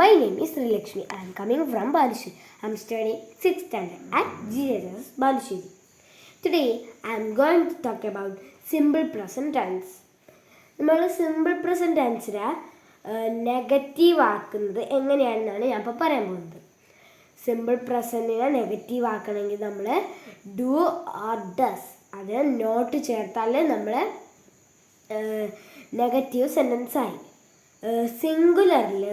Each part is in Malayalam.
My name is Sreelakshmi. I am coming from Balushiri. I am studying 6th standard at GHS Balushiri. Today I am going to talk about simple present tense. നമ്മൾ സിമ്പിൾ പ്രസൻറ്റ് ടെൻസിനെ നെഗറ്റീവ് ആക്കുന്നത് എങ്ങനെയാണെന്നാണ് ഞാൻ ഇപ്പോൾ പറയാൻ പോകുന്നത്. സിമ്പിൾ പ്രസൻറ്റിനെ നെഗറ്റീവ് ആക്കണമെങ്കിൽ നമ്മൾ ഡു ഓർ ഡസ് അത് നോട്ട് ചേർത്താൽ നമ്മൾ നെഗറ്റീവ് സെൻറ്റൻസ് ആയി. സിംഗുലറിൽ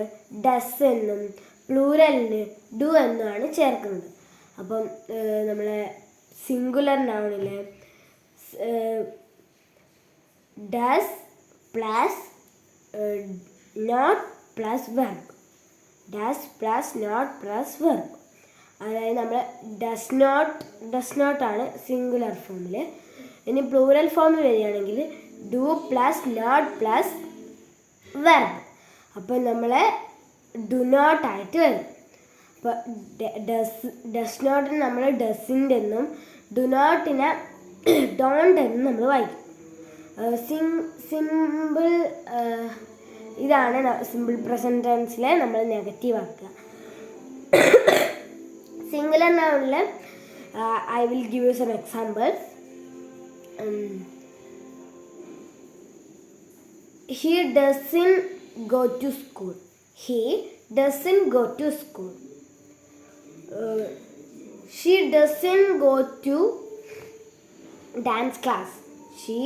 ഡസ് എന്നും പ്ലൂറലിന് ഡു എന്നുമാണ് ചേർക്കുന്നത്. അപ്പം നമ്മൾ സിംഗുലർ നൗണിൽ does plus not plus verb, does plus not plus verb. അതായത് നമ്മൾ ഡസ് നോട്ടാണ് സിംഗുലർ ഫോമിൽ. ഇനി പ്ലൂറൽ ഫോമിൽ വരികയാണെങ്കിൽ do plus not plus verb. അപ്പോൾ നമ്മൾ ഡു നോട്ടായിട്ട് വരും. അപ്പോൾ ഡസ് നോട്ടിന് നമ്മൾ ഡസിൻ്റെ എന്നും ഡു നോട്ടിനെ ഡോണ്ട് എന്നും നമ്മൾ വായിക്കും. സിമ്പിൾ ഇതാണ് സിമ്പിൾ പ്രസൻറ്റ് ടെൻസിലെ നമ്മൾ നെഗറ്റീവ് ആക്കുക. സിംഗുലർ നൗണിൽ I will give you some examples. He doesn't go to school. He doesn't go to school. She doesn't go to dance class. She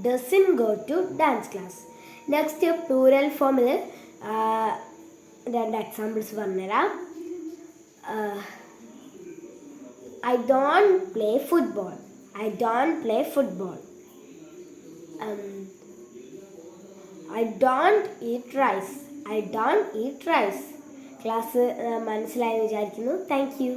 doesn't go to dance class. Next plural form രണ്ട് എക്സാമ്പിൾസ് പറഞ്ഞുതരാം. I don't play football. I don't play football. I don't eat rice. I don't eat rice. Class മനസ്സിലായെന്ന് വിചാരിക്കുന്നു. Thank you.